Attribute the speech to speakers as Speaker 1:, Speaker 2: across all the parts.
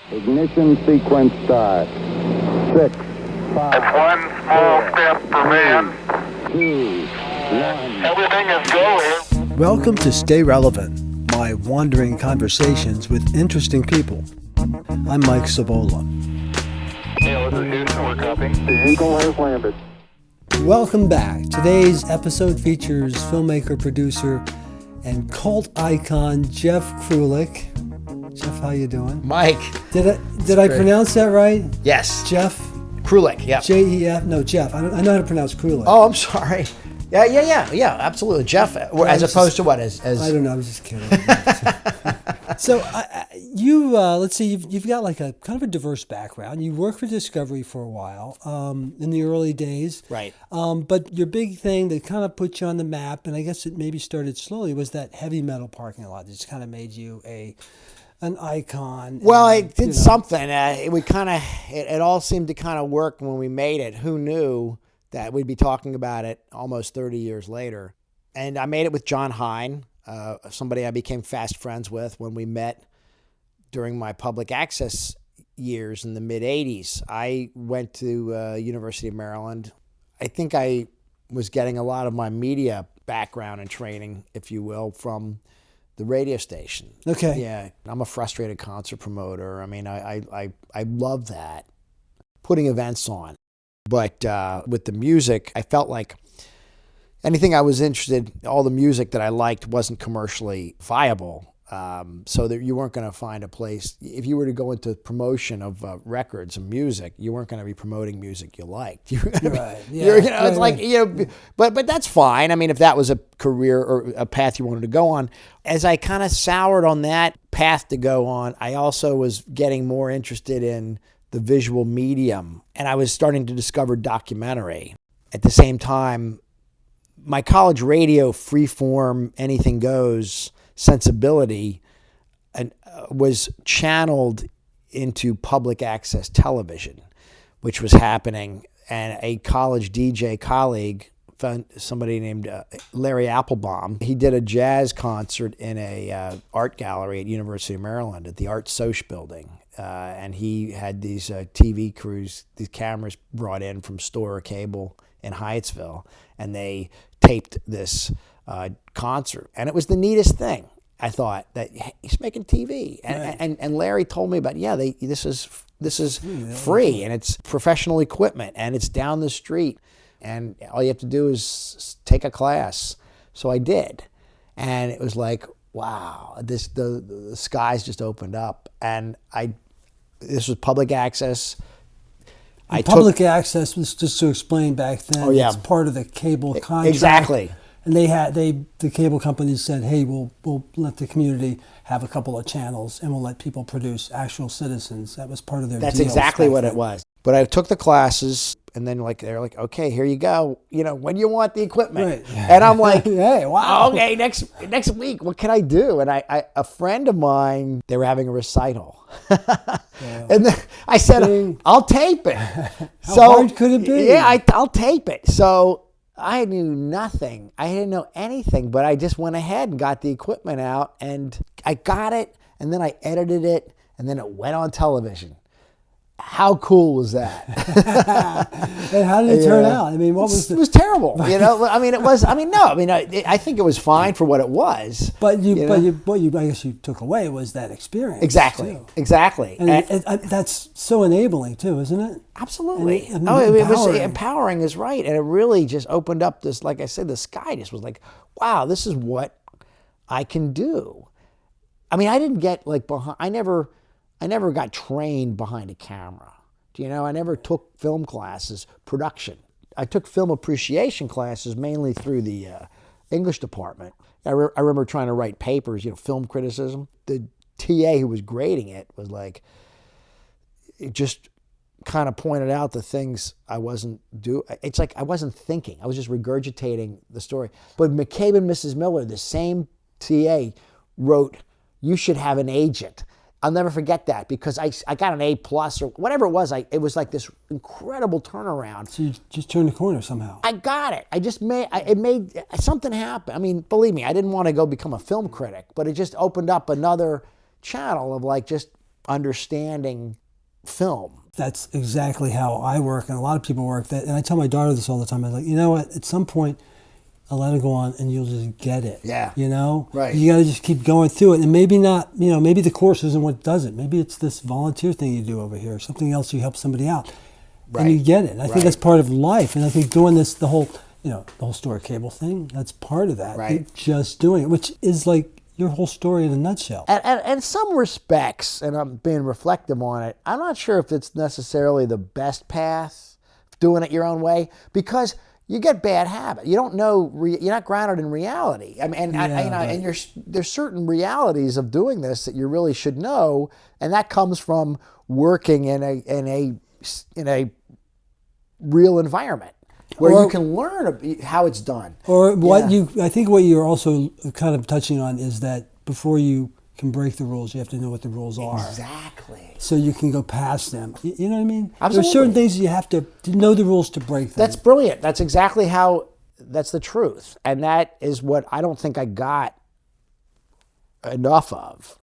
Speaker 1: Ignition sequence start. 6, 5.
Speaker 2: It's one small step for man.
Speaker 1: 2, 1.
Speaker 2: Everything is go here.
Speaker 3: Welcome to Stay Relevant, my wandering conversations with interesting people. I'm Mike Sobola.
Speaker 2: Neil, this is Houston. We're copying.
Speaker 1: The Eagle has landed.
Speaker 3: Welcome back. Today's episode features filmmaker, producer, and cult icon Jeff Krulik. Jeff, how you doing?
Speaker 4: Mike.
Speaker 3: Did I pronounce that right?
Speaker 4: Yes.
Speaker 3: Jeff?
Speaker 4: Krulik, yeah.
Speaker 3: J-E-F? No, Jeff. I know how to pronounce Krulik.
Speaker 4: Oh, I'm sorry. Yeah, absolutely. Jeff, as opposed to what? As
Speaker 3: I don't know, I'm just kidding. So, let's see, you've got like a kind of a diverse background. You worked for Discovery for a while, in the early days.
Speaker 4: Right.
Speaker 3: But your big thing that kind of put you on the map, and I guess it maybe started slowly, was that heavy metal parking lot that just kind of made you an icon.
Speaker 4: Well, I did something. It all seemed to kind of work when we made it. Who knew that we'd be talking about it almost 30 years later? And I made it with John Heyn, somebody I became fast friends with when we met during my public access years in the mid-'80s. I went to University of Maryland. I think I was getting a lot of my media background and training, if you will, from the radio station.
Speaker 3: Okay.
Speaker 4: Yeah, I'm a frustrated concert promoter. I mean, I love that, putting events on. But with the music, I felt like anything I was interested, all the music that I liked wasn't commercially viable. So that you weren't going to find a place, if you were to go into promotion of records and music, you weren't going to be promoting music you liked. You were going to be, but that's fine. I mean, if that was a career or a path you wanted to go on, as I kind of soured on that path to go on, I also was getting more interested in the visual medium, and I was starting to discover documentary. At the same time, my college radio, freeform, anything goes sensibility was channeled into public access television, which was happening. And a college DJ colleague found somebody named Larry Applebaum. He did a jazz concert in a art gallery at University of Maryland at the Art Soch building. And he had these TV crews, these cameras brought in from Storer Cable in Hyattsville, and they taped this concert. And it was the neatest thing. I thought that he's making TV, and Larry told me about this is free, and it's professional equipment, and it's down the street, and all you have to do is take a class. So I did, and it was like, wow, the skies just opened up, and this was public access.
Speaker 3: Public access was, just to explain back then.
Speaker 4: Oh, yeah.
Speaker 3: It's part of the cable contract.
Speaker 4: Exactly.
Speaker 3: And the cable companies said, hey, we'll let the community have a couple of channels, and we'll let people produce actual citizens. That was part of their deal.
Speaker 4: That's exactly what it was. But I took the classes, and then they're like, okay, here you go. When do you want the equipment?
Speaker 3: Right.
Speaker 4: And I'm like,
Speaker 3: hey, wow.
Speaker 4: Okay, next week, what can I do? And a friend of mine, they were having a recital. Yeah. And then I said, I'll tape it.
Speaker 3: How hard could it be?
Speaker 4: Yeah, I'll tape it. So I knew nothing. I didn't know anything, but I just went ahead and got the equipment out, and I got it, and then I edited it, and then it went on television. How cool was that?
Speaker 3: And how did it turn out? I mean,
Speaker 4: it was terrible. I think it was fine for what it was.
Speaker 3: But what I guess you took away was that experience.
Speaker 4: Exactly.
Speaker 3: Too.
Speaker 4: Exactly.
Speaker 3: And that's so enabling too, isn't it?
Speaker 4: Absolutely. It was empowering is right. And it really just opened up this, like I said, the sky just was like, wow, this is what I can do. I mean, I didn't get I never got trained behind a camera. I never took film classes, production. I took film appreciation classes mainly through the English department. I remember trying to write papers, film criticism. The TA who was grading it was like, it just kind of pointed out the things I wasn't doing. It's like I wasn't thinking. I was just regurgitating the story. But McCabe and Mrs. Miller, the same TA, wrote, "You should have an agent." I'll never forget that because I got an A+ or whatever it was. It was like this incredible turnaround.
Speaker 3: So you just turned the corner somehow.
Speaker 4: I got it. It made something happen. I mean, believe me, I didn't want to go become a film critic, but it just opened up another channel of just understanding film.
Speaker 3: That's exactly how I work, and a lot of people work. That, and I tell my daughter this all the time. I'm like, you know what? At some point, I'll let it go on, and you'll just get it.
Speaker 4: Yeah.
Speaker 3: You know,
Speaker 4: Right.
Speaker 3: You got to just keep going through it, and maybe not. You know, maybe the course isn't what does it. Maybe it's this volunteer thing you do over here, something else you help somebody out,
Speaker 4: Right.
Speaker 3: and you get it. And I think
Speaker 4: Right.
Speaker 3: that's part of life, and I think doing this, the whole store cable thing, that's part of that.
Speaker 4: Right.
Speaker 3: Just doing it, which is like your whole story in a nutshell.
Speaker 4: And in some respects, and I'm being reflective on it, I'm not sure if it's necessarily the best path, doing it your own way, because you get bad habit. You don't know. You're not grounded in reality. I mean, and there's certain realities of doing this that you really should know, and that comes from working in a real environment where you can learn how it's done.
Speaker 3: Or I think what you're also kind of touching on is that before you can break the rules, you have to know what the rules are.
Speaker 4: Exactly.
Speaker 3: So you can go past them. You know what I mean?
Speaker 4: Absolutely.
Speaker 3: There's certain things you have to know the rules to break them.
Speaker 4: That's brilliant. That's exactly that's the truth. And that is what I don't think I got enough of.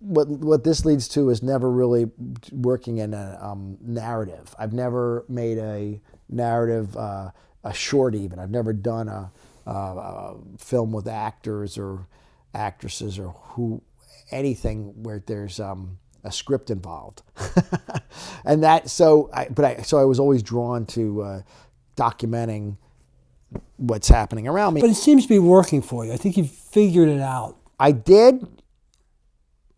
Speaker 4: What this leads to is never really working in a narrative. I've never made a narrative, a short even. I've never done a film with actors or actresses or anything where there's a script involved. And so I was always drawn to documenting what's happening around me.
Speaker 3: But it seems to be working for you. I think you've figured it out.
Speaker 4: I did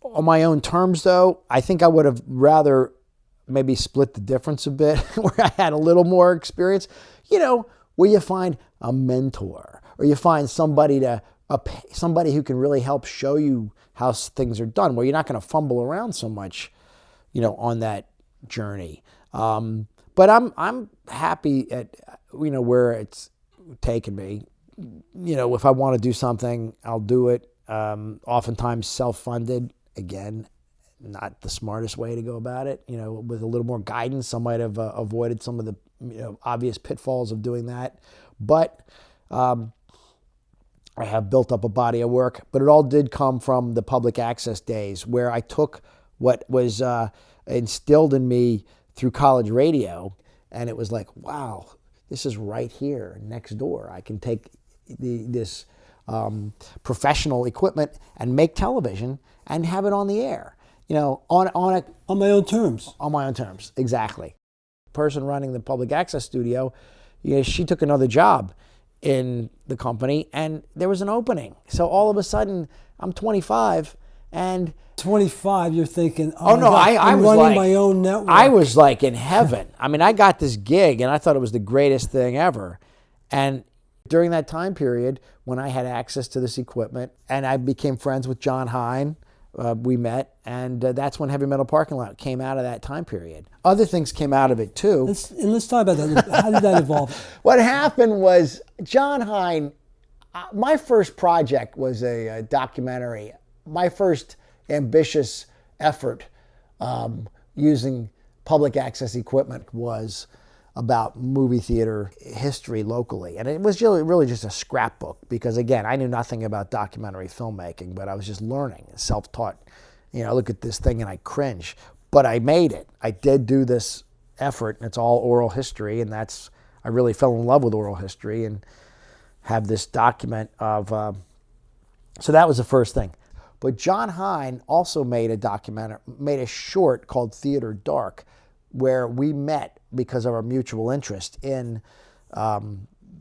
Speaker 4: on my own terms, though. I think I would have rather maybe split the difference a bit, where I had a little more experience, where you find a mentor or you find somebody who can really help show you how things are done, where you're not going to fumble around so much, on that journey. But I'm happy at, where it's taken me. If I want to do something, I'll do it. Oftentimes self-funded. Again, not the smartest way to go about it. With a little more guidance, I might have avoided some of the obvious pitfalls of doing that. But I have built up a body of work. But it all did come from the public access days, where I took what was instilled in me through college radio, and it was like, wow, this is right here next door. I can take this professional equipment and make television and have it on the air, on
Speaker 3: my own terms.
Speaker 4: On my own terms, exactly. The person running the public access studio, she took another job in the company, and there was an opening. So all of a sudden, I'm 25, and
Speaker 3: 25, you're thinking,
Speaker 4: I'm
Speaker 3: running
Speaker 4: like,
Speaker 3: my own network.
Speaker 4: I was like in heaven. I mean, I got this gig, and I thought it was the greatest thing ever. And during that time period, when I had access to this equipment, and I became friends with John Heyn, we met, and that's when Heavy Metal Parking Lot came out of that time period. Other things came out of it too.
Speaker 3: Let's talk about that. How did that evolve?
Speaker 4: What happened was John Heyn, my first project was a documentary. My first ambitious effort using public access equipment was about movie theater history locally. And it was really just a scrapbook, because again, I knew nothing about documentary filmmaking, but I was just learning, self-taught. I look at this thing and I cringe, but I made it. I did do this effort, and it's all oral history, and I really fell in love with oral history and have this document of, so that was the first thing. But John Heyn also made a short called Theater Dark, where we met because of our mutual interest in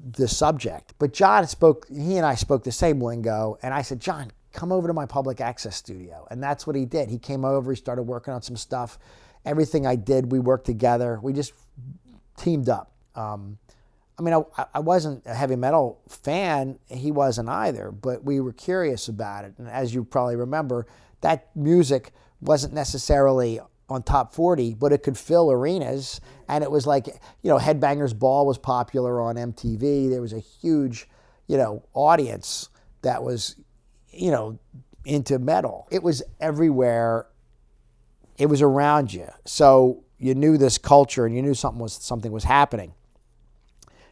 Speaker 4: this subject. But he and I spoke the same lingo, and I said, John, come over to my public access studio. And that's what he did. He came over, he started working on some stuff. Everything I did, we worked together. We just teamed up. I wasn't a heavy metal fan, he wasn't either, but we were curious about it. And as you probably remember, that music wasn't necessarily on top 40, but it could fill arenas. And it was like, Headbangers Ball was popular on MTV. There was a huge, audience that was, into metal. It was everywhere. It was around you. So you knew this culture, and you knew something was happening.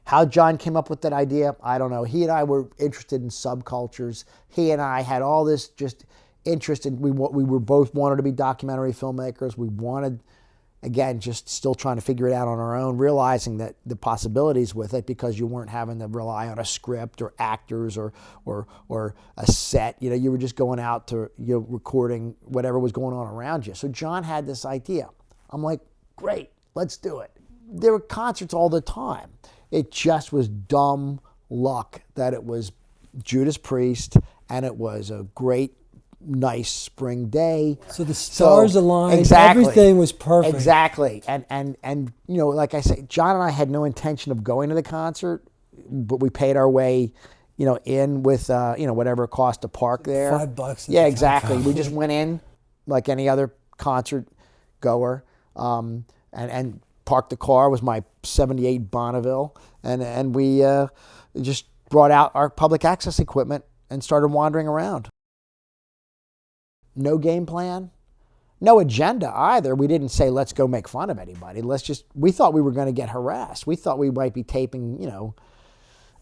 Speaker 4: How John came up with that idea, I don't know. He and I were interested in subcultures. He and I had all this just interest in, we were both wanted to be documentary filmmakers. We wanted, again, just still trying to figure it out on our own, realizing that the possibilities with it, because you weren't having to rely on a script or actors or a set. You know, you were just going out to, you know, recording whatever was going on around you. So John had this idea. I'm like, great, let's do it. There were concerts all the time. It just was dumb luck that it was Judas Priest and it was a great, nice spring day.
Speaker 3: So the stars aligned.
Speaker 4: Exactly.
Speaker 3: Everything was perfect.
Speaker 4: Exactly. And you know, like I say, John and I had no intention of going to the concert, but we paid our way, you know, in with you know, whatever it cost to park there.
Speaker 3: $5.
Speaker 4: Yeah, exactly. We just went in like any other concert goer, and parked the car. It was my '78 Bonneville, and we just brought out our public access equipment and started wandering around. No game plan, no agenda either. We didn't say, let's go make fun of anybody. We thought we were going to get harassed. We thought we might be taping, you know,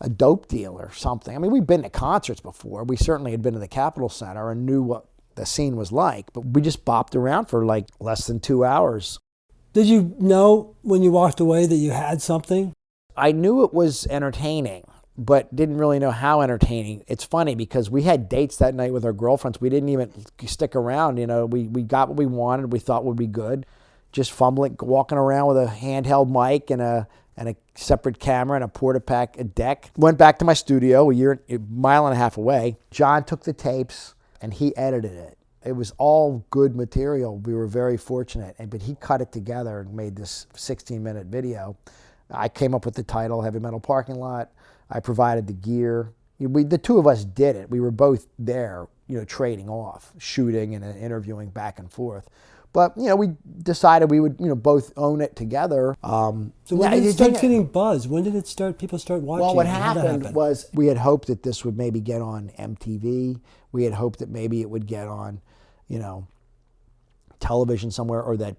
Speaker 4: a dope deal or something. I mean, we've been to concerts before. We certainly had been to the Capitol Center and knew what the scene was like, but we just bopped around for like less than 2 hours.
Speaker 3: Did you know when you walked away that you had something?
Speaker 4: I knew it was entertaining, but didn't really know how entertaining. It's funny because we had dates that night with our girlfriends. We didn't even stick around. You know, we got what we wanted. We thought would be good. Just fumbling, walking around with a handheld mic and a separate camera and a Portapack, a deck. Went back to my studio a mile and a half away. John took the tapes and he edited it. It was all good material. We were very fortunate, but he cut it together and made this 16-minute video. I came up with the title, Heavy Metal Parking Lot. I provided the gear. The two of us did it. We were both there, you know, trading off, shooting and interviewing back and forth. But, you know, we decided we would, you know, both own it together.
Speaker 3: So when did it start getting buzz? When did people start watching?
Speaker 4: Well, what happened was we had hoped that this would maybe get on MTV. We had hoped that maybe it would get on, you know, television somewhere, or that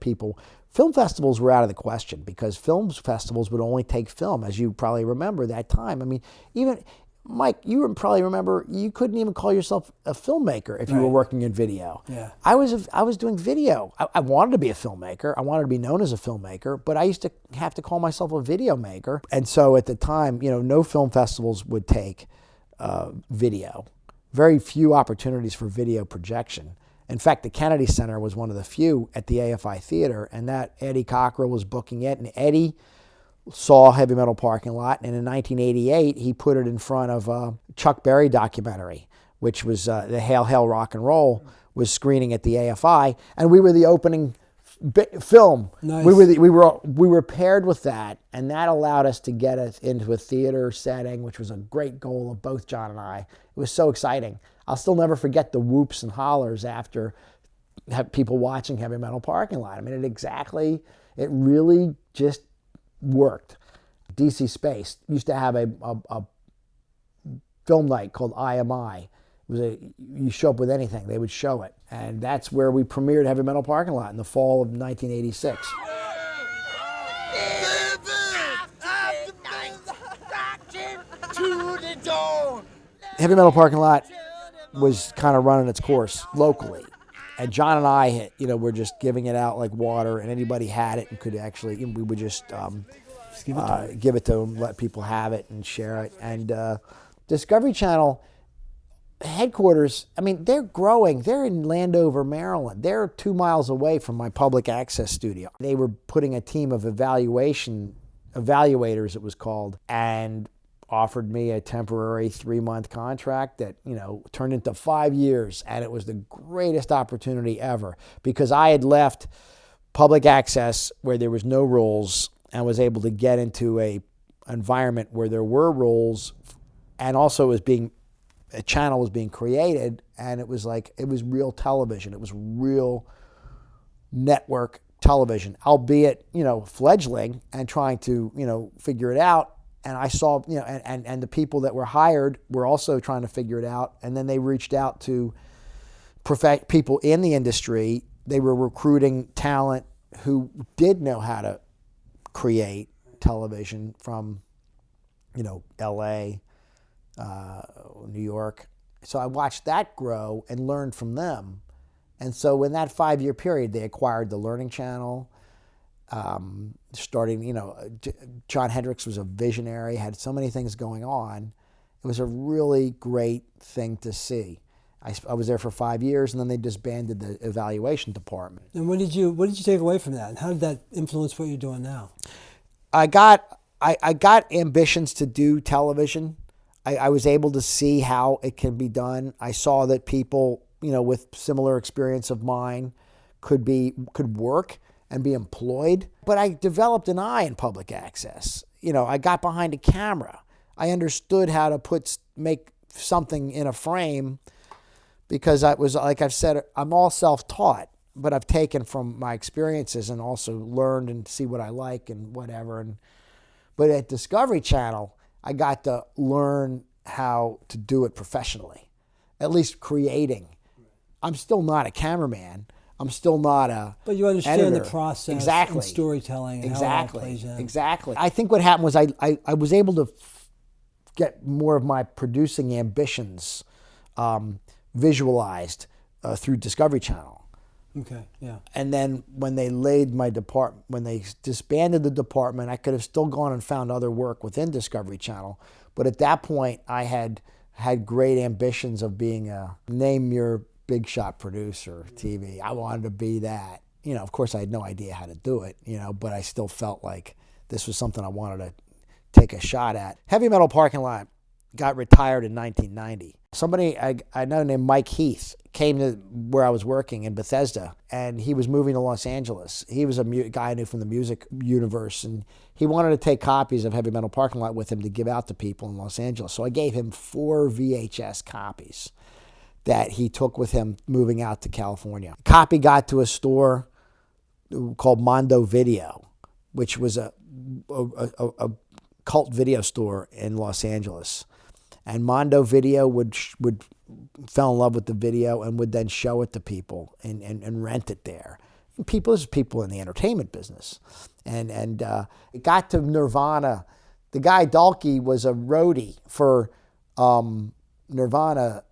Speaker 4: film festivals were out of the question because film festivals would only take film, as you probably remember that time. I mean, even Mike, you probably remember, you couldn't even call yourself a filmmaker if you were working in video.
Speaker 3: Yeah.
Speaker 4: I was doing video. I wanted to be a filmmaker. I wanted to be known as a filmmaker, but I used to have to call myself a video maker. And so at the time, you know, no film festivals would take video. Very few opportunities for video projection. In fact, the Kennedy Center was one of the few at the AFI Theater, and that Eddie Cockrell was booking it, and Eddie saw Heavy Metal Parking Lot, and in 1988, he put it in front of a Chuck Berry documentary, which was the Hail, Hail, Rock and Roll, was screening at the AFI, and we were the opening film.
Speaker 3: Nice.
Speaker 4: We were paired with that, and that allowed us to get us into a theater setting, which was a great goal of both John and I. It was so exciting. I'll still never forget the whoops and hollers after people watching Heavy Metal Parking Lot. I mean, it really just worked. DC Space used to have a film night called IMI. It was you show up with anything, they would show it. And that's where we premiered Heavy Metal Parking Lot in the fall of 1986. Heavy Metal Parking Lot was kind of running its course locally. And John and I, you know, were just giving it out like water, and anybody had it and could actually, we would just give it to them, let people have it and share it. And Discovery Channel headquarters, I mean, they're growing. They're in Landover, Maryland. They're 2 miles away from my public access studio. They were putting a team of evaluators, it was called, and offered me a temporary 3-month contract that, you know, turned into 5 years. And it was the greatest opportunity ever because I had left public access where there was no rules and was able to get into a environment where there were rules, and also a channel was being created, and it was real television. It was real network television, albeit, you know, fledgling and trying to, you know, figure it out. And I saw, you know, and the people that were hired were also trying to figure it out. And then they reached out to people in the industry. They were recruiting talent who did know how to create television from, you know, LA, New York, So I watched that grow and learned from them. And so in that 5-year period, they acquired the Learning Channel, starting, John Hendricks was a visionary, had so many things going on. It was a really great thing to see. I was there for 5 years, and then they disbanded the evaluation department.
Speaker 3: And what did you take away from that? And how did that influence what you're doing now?
Speaker 4: I got ambitions to do television. I was able to see how it can be done. I saw that people, with similar experience of mine could work and be employed. But I developed an eye in public access. I got behind a camera. I understood how to make something in a frame, because I was, like I've said, I'm all self-taught, but I've taken from my experiences and also learned and see what I like and whatever. But at Discovery Channel, I got to learn how to do it professionally, at least creating. I'm still not a cameraman. I'm still not a
Speaker 3: But you understand
Speaker 4: editor.
Speaker 3: the process
Speaker 4: Exactly.
Speaker 3: and storytelling and how it all plays in.
Speaker 4: Exactly. I think what happened was I was able to get more of my producing ambitions visualized through Discovery Channel.
Speaker 3: Okay, yeah.
Speaker 4: And then when they when they disbanded the department, I could have still gone and found other work within Discovery Channel. But at that point, I had great ambitions of being name your big shot producer TV. I wanted to be that. Of course, I had no idea how to do it, but I still felt like this was something I wanted to take a shot at. Heavy Metal Parking Lot got retired in 1990. Somebody I know named Mike Heath came to where I was working in Bethesda, and he was moving to Los Angeles. He was a guy I knew from the music universe, and he wanted to take copies of Heavy Metal Parking Lot with him to give out to people in Los Angeles. So I gave him 4 VHS copies that he took with him moving out to California. A copy got to a store called Mondo Video, which was a cult video store in Los Angeles. And Mondo Video would fell in love with the video and would then show it to people and rent it there. And there's people in the entertainment business. And it got to Nirvana. The guy, Dalkey, was a roadie for Nirvana.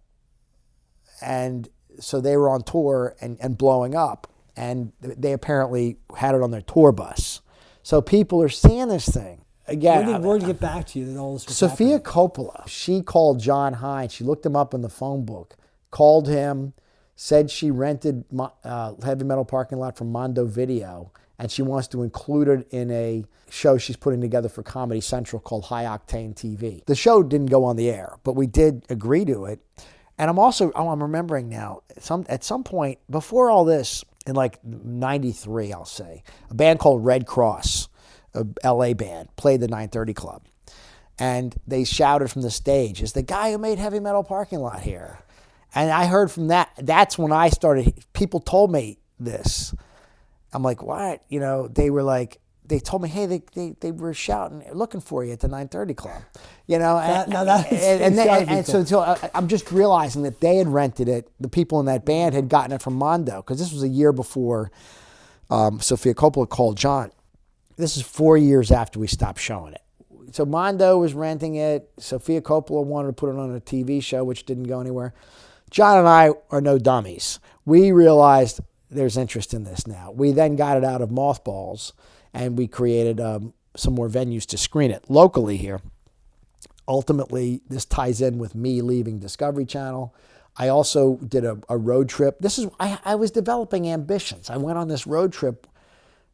Speaker 4: And so they were on tour and blowing up. And they apparently had it on their tour bus. So people are seeing this thing. Again,
Speaker 3: When did word get back to you that all this was
Speaker 4: Sofia
Speaker 3: happening?
Speaker 4: Coppola, she called John Heyn. She looked him up in the phone book, called him, said she rented Heavy Metal Parking Lot from Mondo Video, and she wants to include it in a show she's putting together for Comedy Central called High Octane TV. The show didn't go on the air, but we did agree to it. And I'm remembering now, at some point, before all this, in like 93, I'll say, a band called Red Cross, a LA band, played the 930 Club. And they shouted from the stage, "Is the guy who made Heavy Metal Parking Lot here?" And I heard from that, that's when I started, people told me this. I'm like, what? They told me, hey, they were shouting, looking for you at the 930 Club. So I'm just realizing that they had rented it. The people in that band had gotten it from Mondo, because this was a year before Sofia Coppola called John. This is 4 years after we stopped showing it. So Mondo was renting it. Sofia Coppola wanted to put it on a TV show, which didn't go anywhere. John and I are no dummies. We realized there's interest in this now. We then got it out of mothballs, and we created some more venues to screen it locally here. Ultimately, this ties in with me leaving Discovery Channel. I also did a road trip. I was developing ambitions. I went on this road trip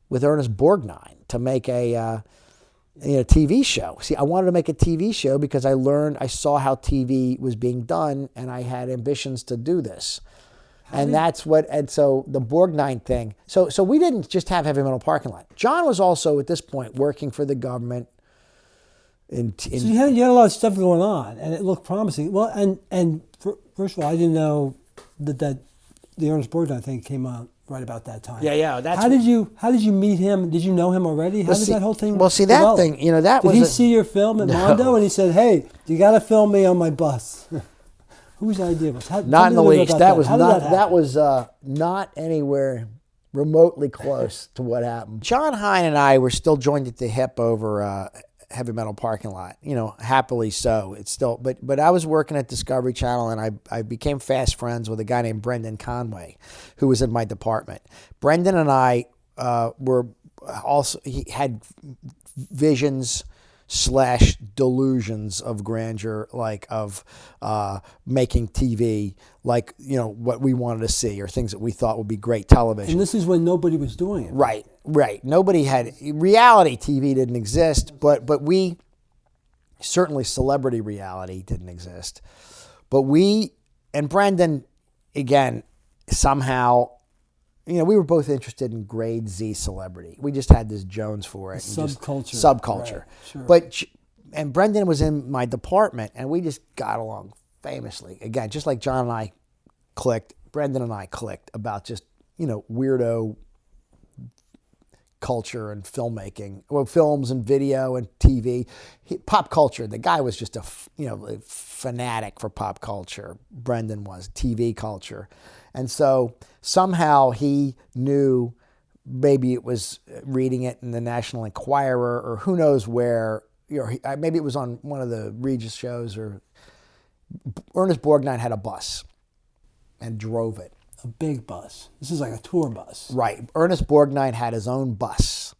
Speaker 4: with Ernest Borgnine to make a TV show. See, I wanted to make a TV show because I saw how TV was being done, and I had ambitions to do this. And so the Borgnine thing. So we didn't just have Heavy Metal Parking Lot. John was also, at this point, working for the government.
Speaker 3: So you had a lot of stuff going on, and it looked promising. Well, first of all, I didn't know that the Ernest Borgnine thing came out right about that time.
Speaker 4: Yeah.
Speaker 3: How did you meet him? Did you know him already? How did that whole thing?
Speaker 4: Well, see,
Speaker 3: develop?
Speaker 4: that thing, that
Speaker 3: did
Speaker 4: was.
Speaker 3: Did he see your film at Mondo and he said, "Hey, you got to film me on my bus"? Whose idea was?
Speaker 4: Not in the least. That was not.
Speaker 3: That
Speaker 4: was not anywhere remotely close to what happened. John Heyn and I were still joined at the hip over heavy metal parking lot. Happily so. It's still, but I was working at Discovery Channel, and I became fast friends with a guy named Brendan Conway, who was in my department. Brendan and I were also, he had visions / delusions of grandeur, like of making TV, like, what we wanted to see, or things that we thought would be great television.
Speaker 3: And this is when nobody was doing it.
Speaker 4: Right. Nobody had, reality TV didn't exist, but we, certainly celebrity reality didn't exist. But we, and Brendan, again, somehow, we were both interested in grade Z celebrity. We just had this Jones for it. Subculture. Right, sure. And Brendan was in my department, and we just got along famously. Again, just like John and I clicked, Brendan and I clicked about just, weirdo culture and filmmaking, well, films and video and TV, pop culture. The guy was just a fanatic for pop culture. Brendan was TV culture. And so somehow he knew, maybe it was reading it in the National Enquirer, or who knows where, maybe it was on one of the Regis shows, or Ernest Borgnine had a bus and drove it.
Speaker 3: A big bus. This is like a tour bus.
Speaker 4: Right. Ernest Borgnine had his own bus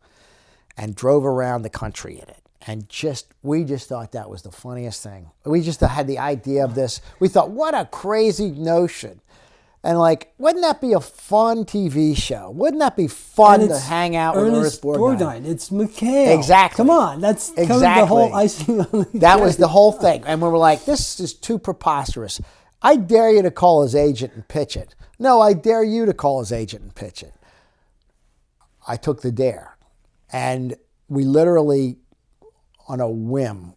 Speaker 4: and drove around the country in it. And we just thought that was the funniest thing. We just had the idea of this. We thought, what a crazy notion. And like, wouldn't that be a fun TV show? Wouldn't that be fun to hang out with Ernest Borgnine?
Speaker 3: It's McHale.
Speaker 4: Exactly.
Speaker 3: Come on, that's kind of the whole icing on the cake.
Speaker 4: That was the whole thing. And we were like, this is too preposterous. I dare you to call his agent and pitch it. No, I dare you to call his agent and pitch it. I took the dare. And we literally, on a whim,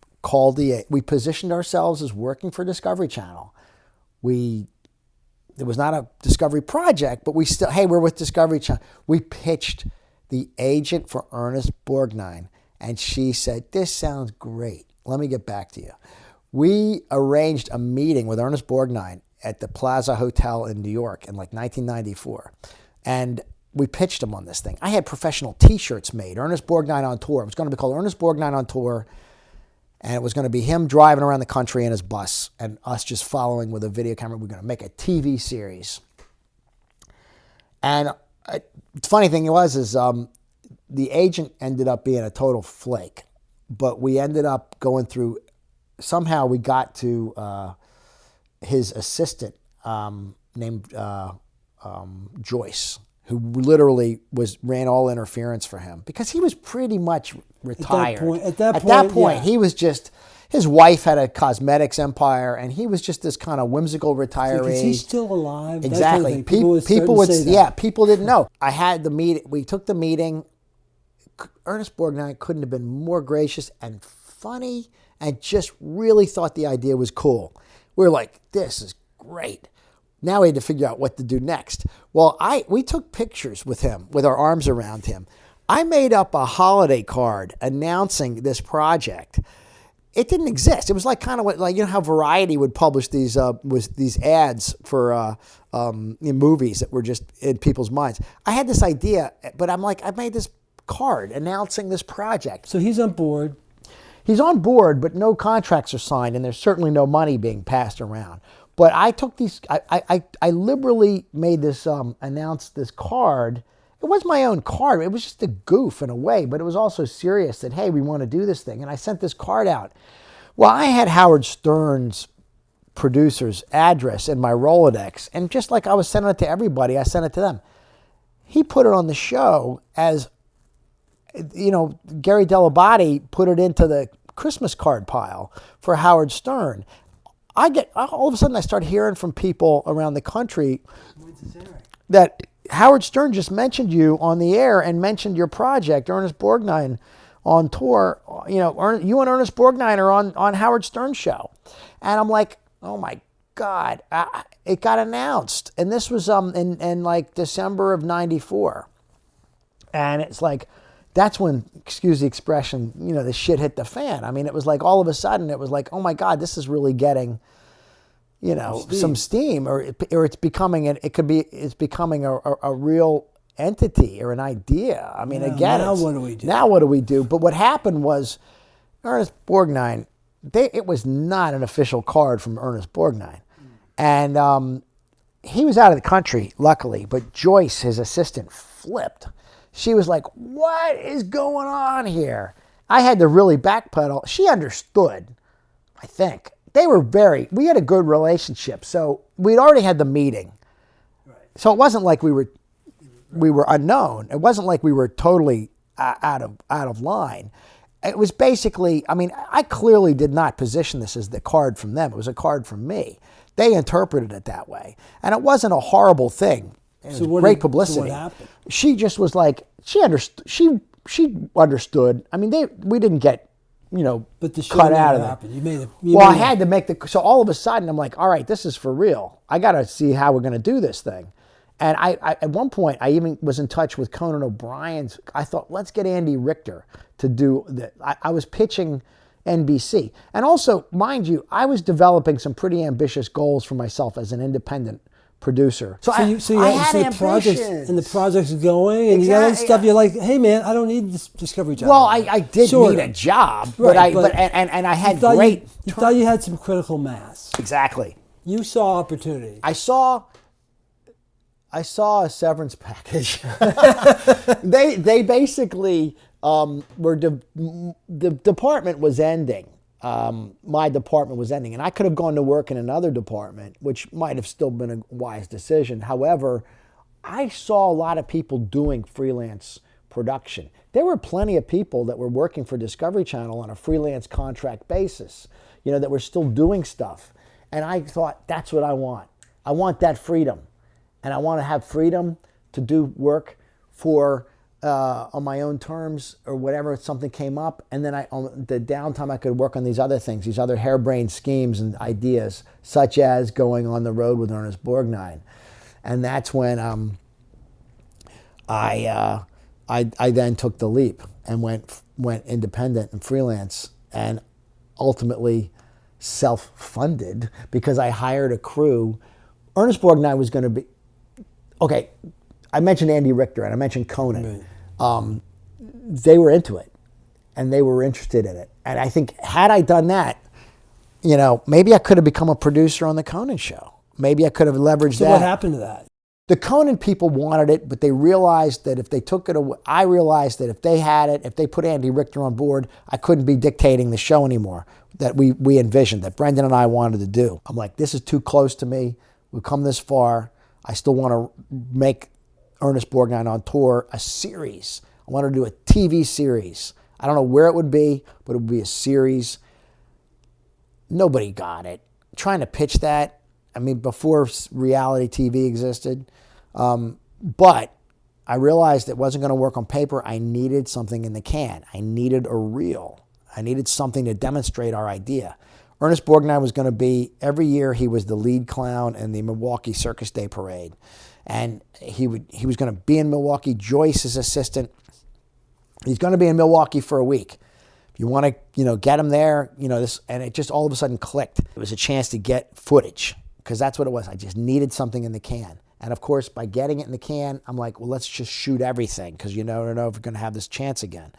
Speaker 4: we positioned ourselves as working for Discovery Channel. It was not a Discovery project, but we're with Discovery Channel. We pitched the agent for Ernest Borgnine, and she said, this sounds great. Let me get back to you. We arranged a meeting with Ernest Borgnine at the Plaza Hotel in New York in like 1994. And we pitched him on this thing. I had professional T-shirts made, Ernest Borgnine on Tour. It was going to be called Ernest Borgnine on Tour. And it was going to be him driving around the country in his bus and us just following with a video camera. We're going to make a TV series. And the funny thing is the agent ended up being a total flake. But we ended up going through, somehow we got to his assistant named Joyce, who literally ran all interference for him because he was pretty much retired.
Speaker 3: At that point,
Speaker 4: yeah. He was just, his wife had a cosmetics empire, and he was just this kind of whimsical retiree.
Speaker 3: Is he still alive?
Speaker 4: Exactly. People didn't know. I had the meeting. We took the meeting. Ernest Borgnine couldn't have been more gracious and funny, and just really thought the idea was cool. We were like, this is great. Now we had to figure out what to do next. Well, we took pictures with him, with our arms around him. I made up a holiday card announcing this project. It didn't exist. It was like kind of like how Variety would publish these ads for movies that were just in people's minds. I had this idea, but I'm like, I made this card announcing this project.
Speaker 3: So he's on board.
Speaker 4: He's on board, but no contracts are signed, and there's certainly no money being passed around. But I took these, I liberally made this, announced this card. It was my own card. It was just a goof in a way, but it was also serious that, hey, we want to do this thing. And I sent this card out. Well, I had Howard Stern's producer's address in my Rolodex. And just like I was sending it to everybody, I sent it to them. He put it on the show as, Gary Delabate put it into the Christmas card pile for Howard Stern. All of a sudden I start hearing from people around the country that Howard Stern just mentioned you on the air and mentioned your project, Ernest Borgnine on Tour. You and Ernest Borgnine are on Howard Stern's show. And I'm like, oh my God, it got announced. And this was in like December of 94. And it's like, that's when, excuse the expression, the shit hit the fan. I mean, it was like all of a sudden, it was like, oh my God, this is really getting, some steam, or it's becoming a real entity or an idea. I mean, again,
Speaker 3: now what do we do?
Speaker 4: Now what do we do? But what happened was, Ernest Borgnine, it was not an official card from Ernest Borgnine. And he was out of the country, luckily, but Joyce, his assistant, flipped. She was like, what is going on here? I had to really backpedal. She understood, I think. We had a good relationship, so we'd already had the meeting. Right. So it wasn't like we were unknown. It wasn't like we were totally out of line. It was basically, I mean, I clearly did not position this as the card from them. It was a card from me. They interpreted it that way. And it wasn't a horrible thing. It was great publicity.
Speaker 3: So what happened?
Speaker 4: She just was like, she understood. I mean, we didn't get,
Speaker 3: but the show
Speaker 4: cut out of
Speaker 3: it.
Speaker 4: I had to make so all of a sudden I'm like, all right, this is for real. I got to see how we're going to do this thing. And I at one point, I even was in touch with Conan O'Brien's. I thought, let's get Andy Richter to do that. I was pitching NBC. And also, mind you, I was developing some pretty ambitious goals for myself as an independent producer.
Speaker 3: So you had the project's going, and you got stuff. You're like, hey man, I don't need this Discovery job.
Speaker 4: Well, I did need a job,
Speaker 3: right,
Speaker 4: but I had
Speaker 3: great. You thought you had some critical mass.
Speaker 4: Exactly.
Speaker 3: You saw opportunity.
Speaker 4: I saw a severance package. They basically the department was ending. My department was ending, and I could have gone to work in another department, which might have still been a wise decision. However, I saw a lot of people doing freelance production. There were plenty of people that were working for Discovery Channel on a freelance contract basis, that were still doing stuff. And I thought, that's what I want. I want that freedom. And I want to have freedom to do work for on my own terms or whatever, if something came up. And then on the downtime, I could work on these other things, these other harebrained schemes and ideas, such as going on the road with Ernest Borgnine. And that's when I then took the leap and went independent and freelance, and ultimately self-funded because I hired a crew. Ernest Borgnine was going to be, okay, I mentioned Andy Richter and I mentioned Conan.
Speaker 3: Right.
Speaker 4: They were into it and they were interested in it. And I think had I done that, maybe I could have become a producer on the Conan show. Maybe I could have leveraged that.
Speaker 3: So what happened to that?
Speaker 4: The Conan people wanted it, but they realized that if they took it away, I realized that if they had it, if they put Andy Richter on board, I couldn't be dictating the show anymore that we envisioned, that Brendan and I wanted to do. I'm like, this is too close to me. We've come this far. I still want to make Ernest Borgnine on tour a series. I want to do a TV series. I don't know where it would be, but it would be a series. Nobody got it. Trying to pitch that, before reality TV existed. But I realized it wasn't going to work on paper. I needed something in the can. I needed a reel. I needed something to demonstrate our idea. Ernest Borgnine was going to be, every year he was the lead clown in the Milwaukee Circus Day Parade. And he was going to be in Milwaukee. Joyce, his assistant, he's going to be in Milwaukee for a week. If you want to, get him there, this, and it just all of a sudden clicked. It was a chance to get footage because that's what it was. I just needed something in the can. And of course, by getting it in the can, I'm like, well, let's just shoot everything because you never know if we're going to have this chance again.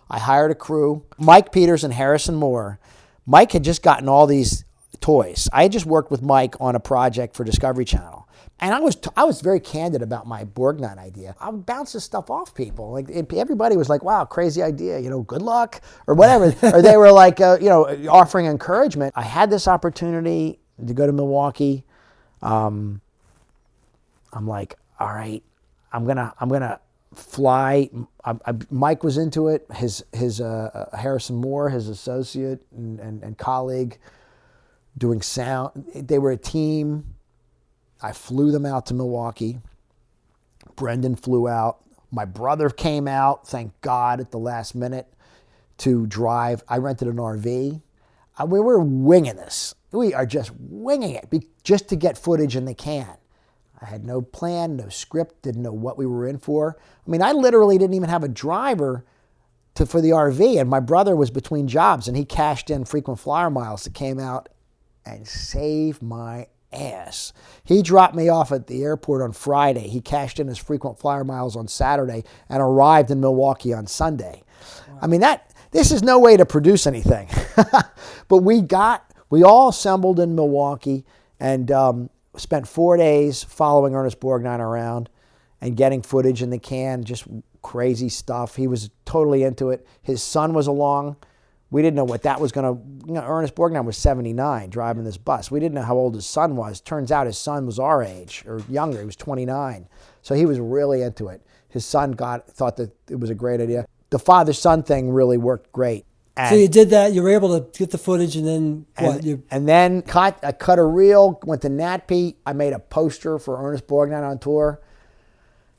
Speaker 4: I hired a crew, Mike Peters and Harrison Moore. Mike had just gotten all these toys. I had just worked with Mike on a project for Discovery Channel. And I was very candid about my Borgnine idea. I would bounce this stuff off people. Like everybody was like, "Wow, crazy idea! Good luck," or whatever. Or they were like, offering encouragement. I had this opportunity to go to Milwaukee. I'm like, all right, I'm gonna fly. Mike was into it. His Harrison Moore, his associate and colleague, doing sound. They were a team. I flew them out to Milwaukee. Brendan flew out. My brother came out, thank God, at the last minute to drive. I rented an RV. We were winging this. We are just winging it just to get footage in the can. I had no plan, no script, didn't know what we were in for. I literally didn't even have a driver for the RV, and my brother was between jobs, and he cashed in frequent flyer miles that came out and saved my ass. He dropped me off at the airport on Friday. He cashed in his frequent flyer miles on Saturday and arrived in Milwaukee on Sunday. Wow. this is no way to produce anything. But we all assembled in Milwaukee and spent 4 days following Ernest Borgnine around and getting footage in the can, just crazy stuff. He was totally into it. His son was along. We didn't know what that was going to, Ernest Borgnine was 79 driving this bus. We didn't know how old his son was. Turns out his son was our age or younger. He was 29. So he was really into it. His son thought that it was a great idea. The father-son thing really worked great. And,
Speaker 3: so you did that. You were able to get the footage, and then what?
Speaker 4: And then I cut a reel, went to NatP. I made a poster for Ernest Borgnine on tour.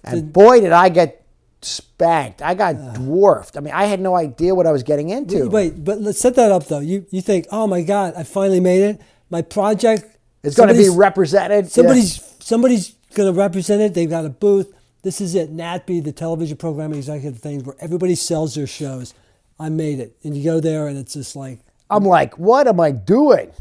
Speaker 4: And boy, did I get spanked. I got dwarfed. I mean, I had no idea what I was getting into.
Speaker 3: Wait, but let's set that up, though. You think, oh, my God, I finally made it. My project.
Speaker 4: It's going to be represented.
Speaker 3: Somebody's going to represent it. They've got a booth. This is it, NatP, the television programming executive thing, where everybody sells their shows. I made it. And you go there, and it's just like...
Speaker 4: I'm like, what am I doing?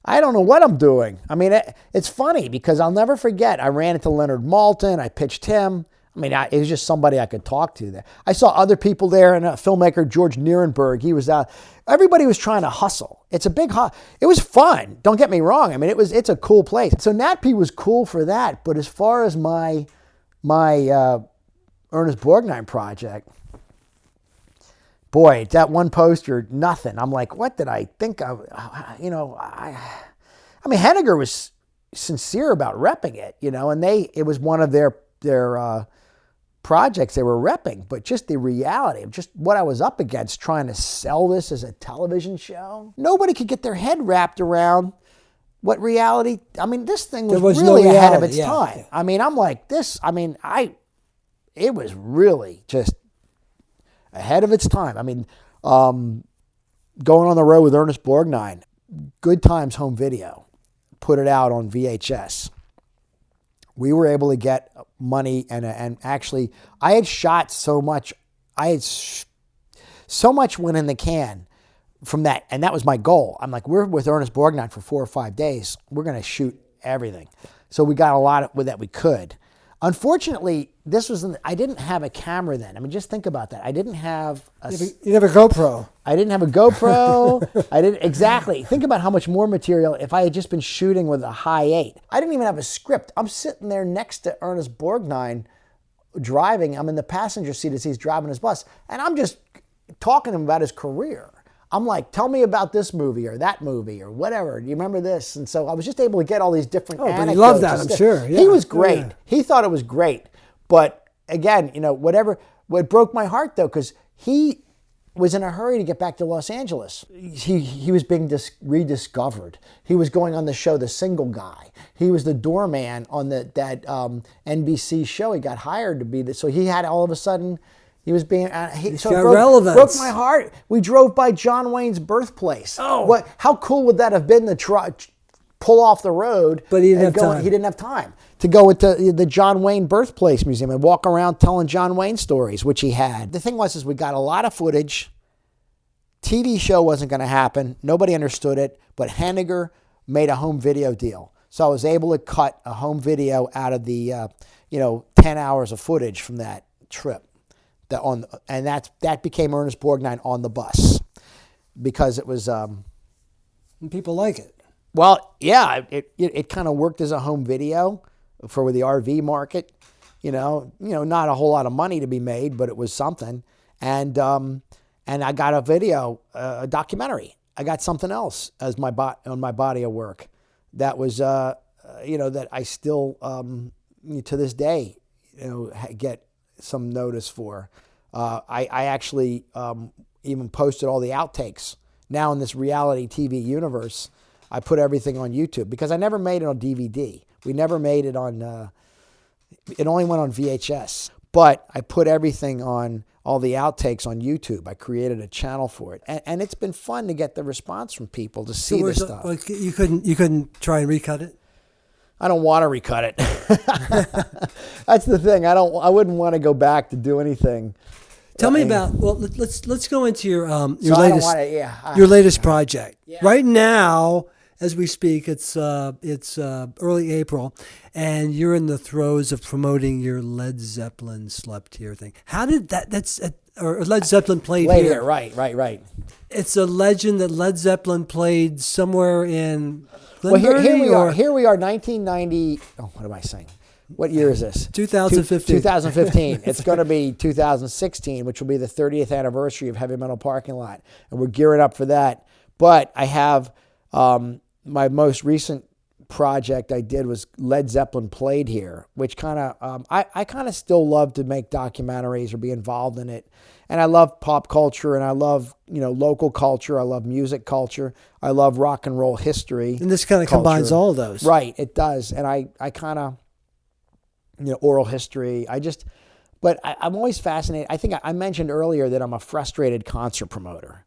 Speaker 4: I don't know what I'm doing. I mean, it's funny because I'll never forget. I ran into Leonard Maltin. I pitched him. I mean, it was just somebody I could talk to there. I saw other people there, and filmmaker George Nierenberg. He was everybody was trying to hustle. It's a big it was fun. Don't get me wrong. I mean, it's a cool place. So NatP was cool for that. But as far as my Ernest Borgnine project, boy, that one poster, nothing. I'm like, what did I think of? I mean, Henniger was sincere about repping it, and it was one of their projects they were repping, but just the reality of just what I was up against trying to sell this as a television show. Nobody could get their head wrapped around what reality. I mean, this thing was really ahead of its time. Yeah. I mean, I'm like this. I mean, it was really just ahead of its time. I mean, going on the road with Ernest Borgnine, Good Times Home Video, put it out on VHS. We were able to get money and actually, I had shot so much. So much went in the can from that, and that was my goal. I'm like, we're with Ernest Borgnine for 4 or 5 days. We're going to shoot everything. So we got a lot with that we could. Unfortunately, I didn't have a camera then. I mean, just think about that. I didn't have
Speaker 3: you have a GoPro.
Speaker 4: I didn't have a GoPro. Exactly. Think about how much more material if I had just been shooting with a high 8. I didn't even have a script. I'm sitting there next to Ernest Borgnine driving. I'm in the passenger seat as he's driving his bus, and I'm just talking to him about his career. I'm like, tell me about this movie or that movie or whatever. Do you remember this? And so I was just able to get all these different anecdotes.
Speaker 3: But he loved that, I'm sure. Yeah.
Speaker 4: He was great. Yeah. He thought it was great. But again, what broke my heart though, because he was in a hurry to get back to Los Angeles. He was being rediscovered. He was going on the show The Single Guy. He was the doorman on that NBC show. He got hired to be so he had all of a sudden... He was being, broke my heart. We drove by John Wayne's birthplace.
Speaker 3: Oh.
Speaker 4: How cool would that have been to pull off the road?
Speaker 3: But he didn't have time.
Speaker 4: He didn't have time to go into the John Wayne Birthplace Museum and walk around telling John Wayne stories, which he had. The thing was we got a lot of footage. TV show wasn't going to happen. Nobody understood it. But Henniger made a home video deal. So I was able to cut a home video out of the 10 hours of footage from that trip. And that became Ernest Borgnine on the bus because it was.
Speaker 3: And people like it.
Speaker 4: Well, yeah, it kind of worked as a home video for the RV market. Not a whole lot of money to be made, but it was something. And I got a video, a documentary. I got something else as on my body of work that was that I still to this day get some notice for. I actually even posted all the outtakes. Now in this reality TV universe, I put everything on YouTube because I never made it on DVD. We never made it on, it only went on VHS. But I put everything on, all the outtakes on YouTube. I created a channel for it. And it's been fun to get the response from people to see this stuff.
Speaker 3: Like you couldn't try and recut it?
Speaker 4: I don't want to recut it. That's the thing. I wouldn't want to go back to do anything.
Speaker 3: Tell me about. Well, let's go into your latest project. Yeah. Right now, as we speak. It's early April, and you're in the throes of promoting your Led Zeppelin Slept Here thing. How did or Led Zeppelin played here?
Speaker 4: Right.
Speaker 3: It's a legend that Led Zeppelin played somewhere in
Speaker 4: Well,
Speaker 3: Glenburnie,
Speaker 4: here we are, 1990. Oh, what am I saying? What year is this?
Speaker 3: 2015.
Speaker 4: 2015. It's going to be 2016, which will be the 30th anniversary of Heavy Metal Parking Lot, and we're gearing up for that. But I have my most recent project I did was Led Zeppelin played here, which kind of I kind of still love to make documentaries or be involved in it, and I love pop culture and I love local culture. I love music culture. I love rock and roll history.
Speaker 3: And this kind of combines all of those,
Speaker 4: right? It does, and I kind of oral history. But I'm always fascinated. I think I mentioned earlier that I'm a frustrated concert promoter.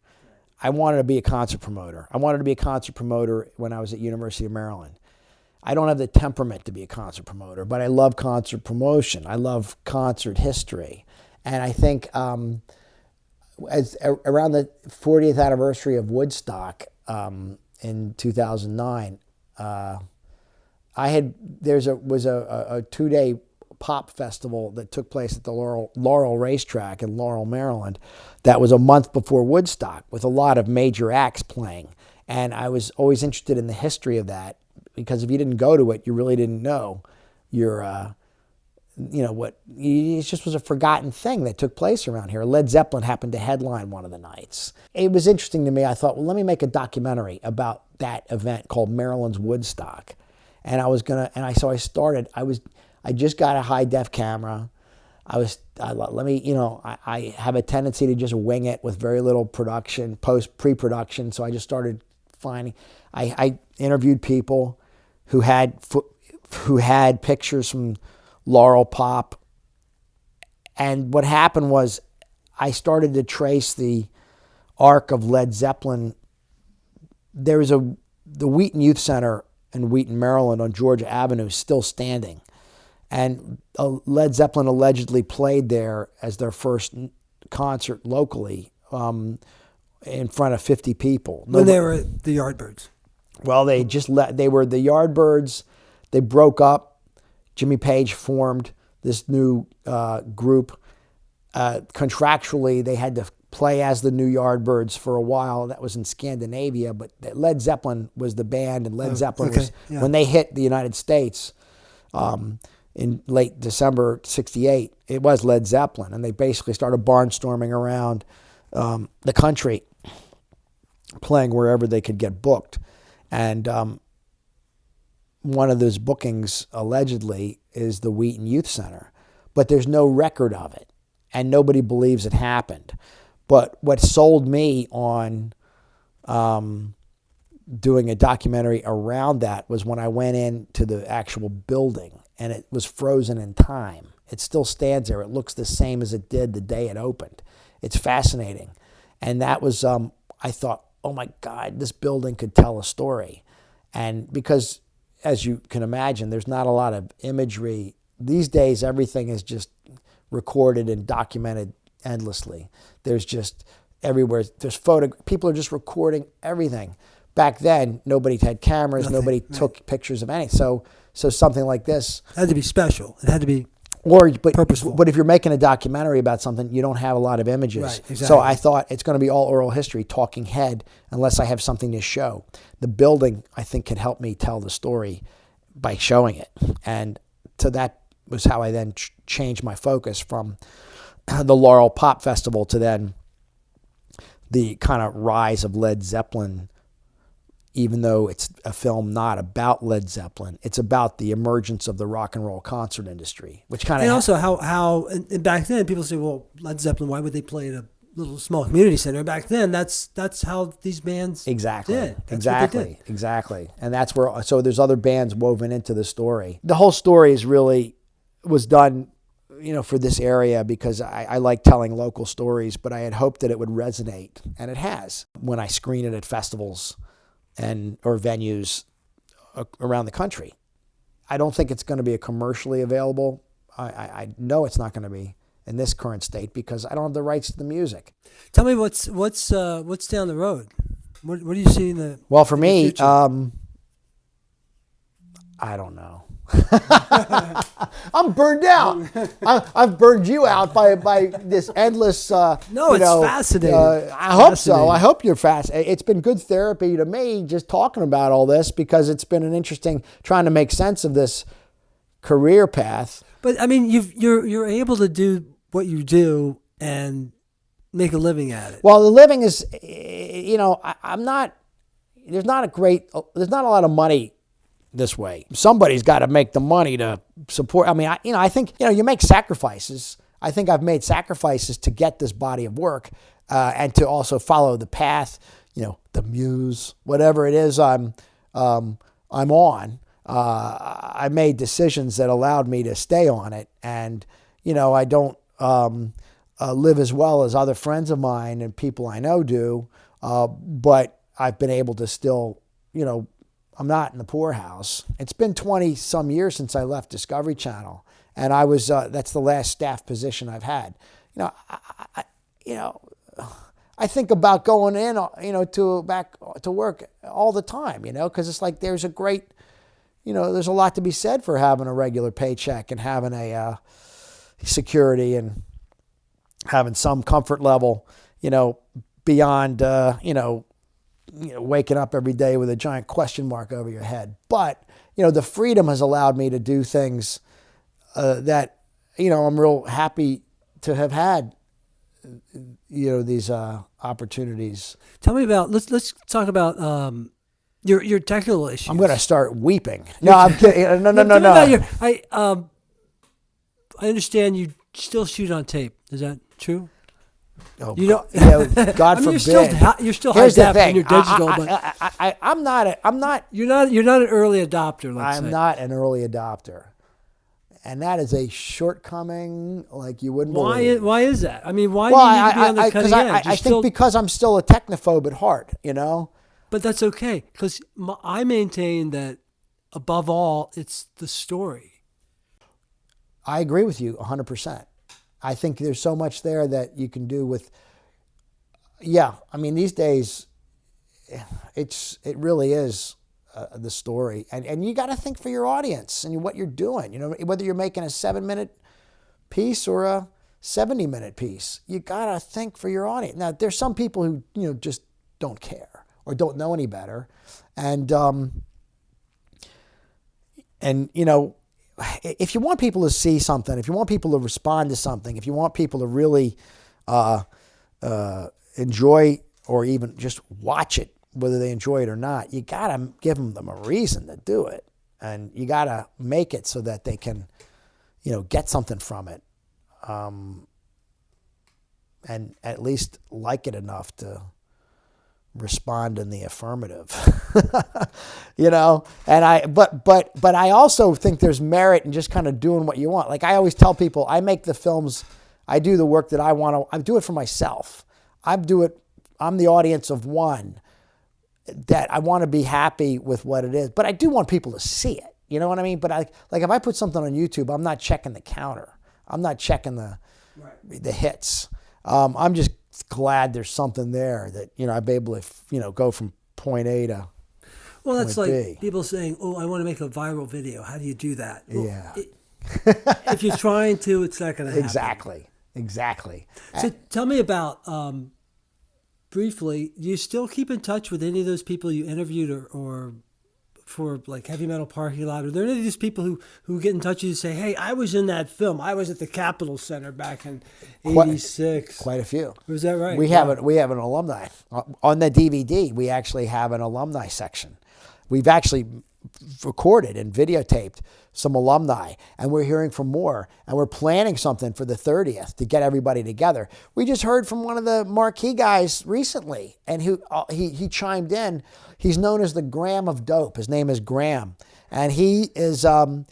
Speaker 4: I wanted to be a concert promoter. I wanted to be a concert promoter when I was at University of Maryland. I don't have the temperament to be a concert promoter, but I love concert promotion. I love concert history. And I think as around the 40th anniversary of Woodstock in 2009, there was a 2-day pop festival that took place at the Laurel Racetrack in Laurel, Maryland. That was a month before Woodstock with a lot of major acts playing. And I was always interested in the history of that because if you didn't go to it, you really didn't know it just was a forgotten thing that took place around here. Led Zeppelin happened to headline one of the nights. It was interesting to me. I thought, well, let me make a documentary about that event called Maryland's Woodstock. And I started. I just got a high def camera. I have a tendency to just wing it with very little production, pre-production. So I just started finding. I interviewed people who had pictures from Laurel Pop, and what happened was I started to trace the arc of Led Zeppelin. There was the Wheaton Youth Center in Wheaton, Maryland, on Georgia Avenue, still standing. And Led Zeppelin allegedly played there as their first concert locally in front of 50 people.
Speaker 3: When they were the Yardbirds.
Speaker 4: Well, they were the Yardbirds. They broke up. Jimmy Page formed this new group. Contractually, they had to play as the new Yardbirds for a while. That was in Scandinavia, but Led Zeppelin was the band, and Led Zeppelin was, when they hit the United States in late December '68, it was Led Zeppelin, and they basically started barnstorming around the country, playing wherever they could get booked. And one of those bookings, allegedly, is the Wheaton Youth Center, but there's no record of it, and nobody believes it happened. But what sold me on doing a documentary around that was when I went into the actual building, and it was frozen in time. It still stands there. It looks the same as it did the day it opened. It's fascinating. And that was, I thought, oh my God, this building could tell a story. And because, as you can imagine, there's not a lot of imagery. These days, everything is just recorded and documented endlessly. There's just everywhere. There's people are just recording everything. Back then, nobody had cameras. Nobody took pictures of anything. So something like this
Speaker 3: It had to be special. It had to be purposeful.
Speaker 4: But if you're making a documentary about something, you don't have a lot of images.
Speaker 3: Right, exactly.
Speaker 4: So I thought it's going to be all oral history, talking head, unless I have something to show. The building, I think, can help me tell the story by showing it. And so that was how I then changed my focus from the Laurel Pop Festival to then the kind of rise of Led Zeppelin. Even though it's a film not about Led Zeppelin, it's about the emergence of the rock and roll concert industry, which kind of...
Speaker 3: And also how and back then, people say, well, Led Zeppelin, why would they play at a little small community center? Back then, that's how these bands did.
Speaker 4: Exactly. And that's where... So there's other bands woven into the story. The whole story was done, for this area because I like telling local stories, but I had hoped that it would resonate, and it has. When I screen it at festivals or venues around the country. I don't think it's going to be commercially available. I know it's not going to be in this current state because I don't have the rights to the music.
Speaker 3: Tell me what's down the road. What do you see in the
Speaker 4: Well, for me,
Speaker 3: future?
Speaker 4: I don't know. I'm burned out. I've burned you out by this endless.
Speaker 3: No, it's fascinating.
Speaker 4: I hope so. I hope you're fast. It's been good therapy to me just talking about all this, because it's been an interesting trying to make sense of this career path.
Speaker 3: But I mean, you're able to do what you do and make a living at it.
Speaker 4: Well, the living is, I'm not. There's not a lot of money this way. Somebody's got to make the money to support. I mean, I think, you make sacrifices. I think I've made sacrifices to get this body of work, and to also follow the path, the muse, whatever it is I'm on. I made decisions that allowed me to stay on it. And, I don't live as well as other friends of mine and people I know do, but I've been able to still, I'm not in the poorhouse. It's been 20 some years since I left Discovery Channel, and I was that's the last staff position I've had. I think about going in, back to work all the time, because it's like there's a great, there's a lot to be said for having a regular paycheck and having a security and having some comfort level, beyond, waking up every day with a giant question mark over your head. But, the freedom has allowed me to do things that, I'm real happy to have had, these opportunities.
Speaker 3: Tell me about, let's talk about your technical issues.
Speaker 4: I'm going to start weeping. No, I'm kidding. No.
Speaker 3: I understand you still shoot on tape. Is that true?
Speaker 4: Oh,
Speaker 3: you don't.
Speaker 4: God
Speaker 3: forbid. You're still high
Speaker 4: Here's the
Speaker 3: def
Speaker 4: thing.
Speaker 3: and you're digital,
Speaker 4: I'm not.
Speaker 3: You're not an early adopter.
Speaker 4: I'm not an early adopter, and that is a shortcoming like you wouldn't believe.
Speaker 3: Why is that? I mean, why do you need to be on the cutting edge?
Speaker 4: I think because I'm still a technophobe at heart.
Speaker 3: But that's okay, because I maintain that above all, it's the story.
Speaker 4: I agree with you 100%. I think there's so much there that you can do with, these days, it really is the story. And you got to think for your audience and what you're doing. Whether you're making a 7-minute piece or a 70-minute piece, you got to think for your audience. Now, there's some people who, just don't care or don't know any better. And if you want people to see something, if you want people to respond to something, if you want people to really enjoy or even just watch it, whether they enjoy it or not, you got to give them a reason to do it. And you got to make it so that they can, get something from it. And at least like it enough to respond in the affirmative. But I also think there's merit in just kind of doing what you want. Like I always tell people, I make the films, I do the work that I want to, I do it for myself. I'm the audience of one, that I want to be happy with what it is, but I do want people to see it. You know what I mean? But if I put something on YouTube, I'm not checking the counter. I'm not checking the hits. I'm just glad there's something there that, I'd be able to, go from point A to
Speaker 3: Well, that's
Speaker 4: point
Speaker 3: like
Speaker 4: B.
Speaker 3: people saying, oh, I want to make a viral video. How do you do that? Well,
Speaker 4: Yeah.
Speaker 3: If you're trying to, it's not going to happen.
Speaker 4: Exactly.
Speaker 3: So tell me about, briefly, do you still keep in touch with any of those people you interviewed or for like Heavy Metal Parking Lot? Are there any of these people who get in touch with you and say, hey, I was in that film. I was at the Capitol Center back in 86.
Speaker 4: Quite a few.
Speaker 3: Was that right?
Speaker 4: We have an alumni. On the DVD, we actually have an alumni section. We've actually recorded and videotaped some alumni, and we're hearing from more, and we're planning something for the 30th to get everybody together. We just heard from one of the marquee guys recently, and he chimed in. He's known as the Graham of Dope. His name is Graham, and he is a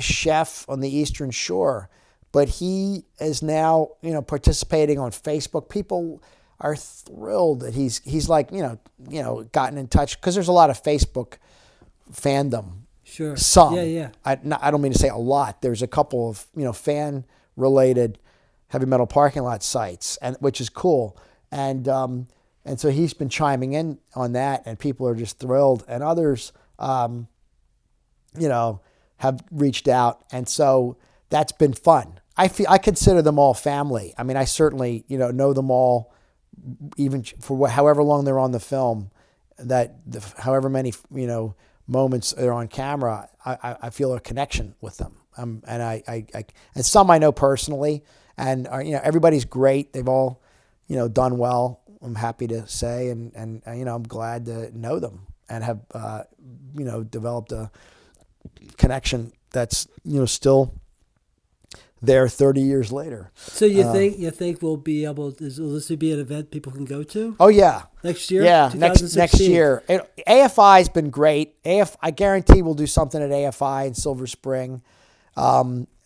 Speaker 4: chef on the Eastern Shore, but he is now participating on Facebook. People are thrilled that he's like gotten in touch, because there's a lot of Facebook fandom.
Speaker 3: Sure.
Speaker 4: Some.
Speaker 3: Yeah.
Speaker 4: I don't mean to say a lot. There's a couple of fan related Heavy Metal Parking Lot sites, and which is cool. And so he's been chiming in on that, and people are just thrilled. And others, have reached out. And so that's been fun. I consider them all family. I mean, I certainly, know them all, even for however long they're on the film, however many, moments they're on camera, I feel a connection with them. And and some I know personally, and everybody's great. They've all, done well. I'm happy to say, and I'm glad to know them and have, developed a connection that's, still there 30 years later.
Speaker 3: So you think we'll be able? Will this be an event people can go to?
Speaker 4: Oh yeah,
Speaker 3: next year.
Speaker 4: Yeah, next year. AFI's been great. I guarantee we'll do something at AFI in Silver Spring,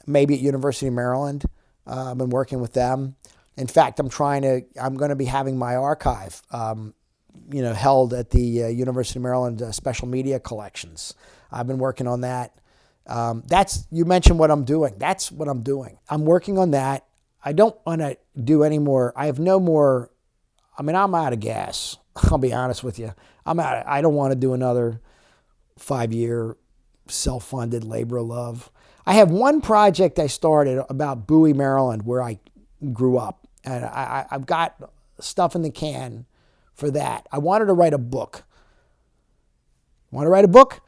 Speaker 4: maybe at University of Maryland. I've been working with them. In fact, I'm going to be having my archive, held at the University of Maryland Special Media Collections. I've been working on that. You mentioned what I'm doing. That's what I'm doing. I'm working on that. I don't want to do any more. I have no more. I mean, I'm out of gas. I'll be honest with you. I don't want to do another 5-year self-funded labor of love. I have one project I started about Bowie, Maryland, where I grew up. And I've got stuff in the can for that. I wanted to write a book. Want to write a book?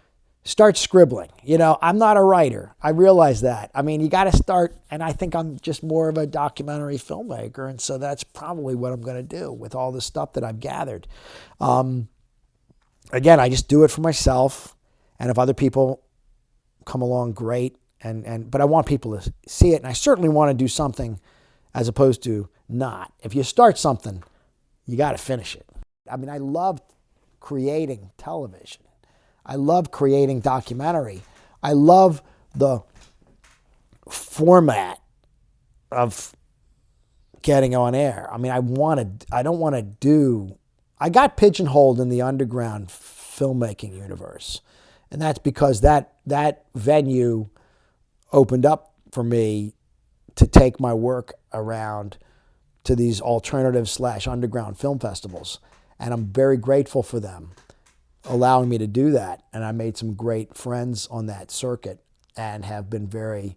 Speaker 4: Start scribbling. I'm not a writer. I realize that. I mean, you got to start, and I think I'm just more of a documentary filmmaker, and so that's probably what I'm going to do with all the stuff that I've gathered. Again, I just do it for myself, and if other people come along, great. But I want people to see it, and I certainly want to do something as opposed to not. If you start something, you got to finish it. I mean, I love creating television. I love creating documentary. I love the format of getting on air. I mean, I got pigeonholed in the underground filmmaking universe. And that's because that venue opened up for me to take my work around to these alternative / underground film festivals. And I'm very grateful for them allowing me to do that. And I made some great friends on that circuit and have been very,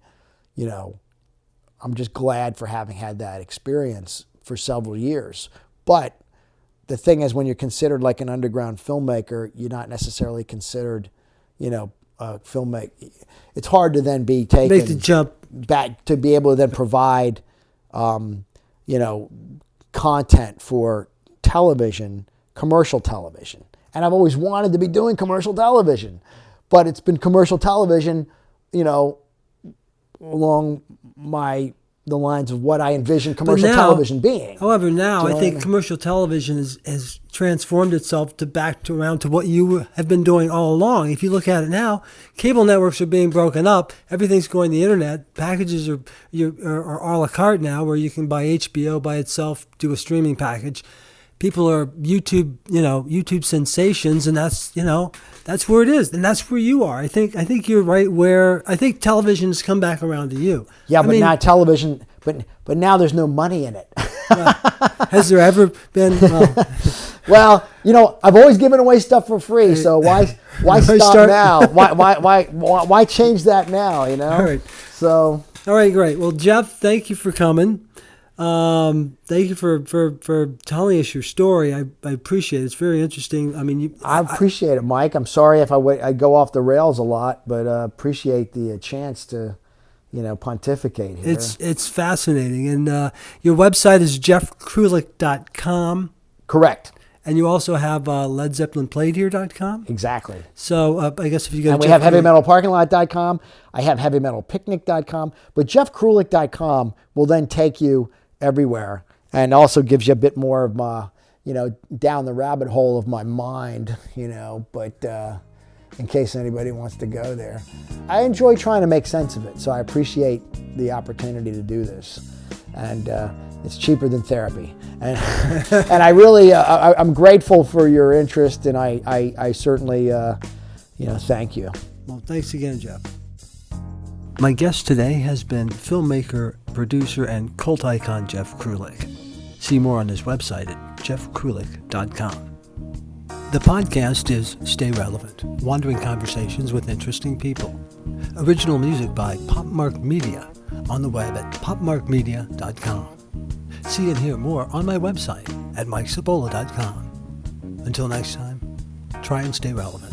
Speaker 4: I'm just glad for having had that experience for several years. But the thing is, when you're considered like an underground filmmaker, you're not necessarily considered, a filmmaker. It's hard to then be taken.
Speaker 3: Make the jump
Speaker 4: back to be able to then provide, content for television, commercial television. And I've always wanted to be doing commercial television, but it's been commercial television, along the lines of what I envision commercial television being.
Speaker 3: However, now I think commercial television has transformed itself around to what you have been doing all along. If you look at it now, cable networks are being broken up. Everything's going to the internet. Packages are a la carte now, where you can buy HBO by itself, do a streaming package. People are YouTube sensations, and that's where it is, and that's where you are. I think you're right where I think television has come back around to you.
Speaker 4: Yeah, now television, but now there's no money in it.
Speaker 3: Has there ever been?
Speaker 4: Well, I've always given away stuff for free, so why stop now? Why change that now?
Speaker 3: All right.
Speaker 4: So.
Speaker 3: All right, great. Well, Jeff, thank you for coming. Thank you for telling us your story. I appreciate it. It's very interesting. I mean,
Speaker 4: I appreciate it, Mike. I'm sorry if I go off the rails a lot, but appreciate the chance to, pontificate here.
Speaker 3: It's fascinating. And your website is jeffkrulik.com.
Speaker 4: Correct.
Speaker 3: And you also have LedZeppelinPlayedHere.com?
Speaker 4: Exactly.
Speaker 3: So I guess if you go to
Speaker 4: we have HeavyMetalParkingLot.com. I have HeavyMetalPicnic.com. But JeffKrulik.com will then take you everywhere, and also gives you a bit more of my, down the rabbit hole of my mind, but in case anybody wants to go there. I enjoy trying to make sense of it, so I appreciate the opportunity to do this. And it's cheaper than therapy. And and I really, I'm grateful for your interest, and I certainly, thank you.
Speaker 3: Well, thanks again, Jeff. My guest today has been filmmaker, producer, and cult icon Jeff Krulik. See more on his website at jeffkrulik.com. The podcast is Stay Relevant, wandering conversations with interesting people. Original music by Popmark Media on the web at popmarkmedia.com. See and hear more on my website at mikesobola.com. Until next time, try and stay relevant.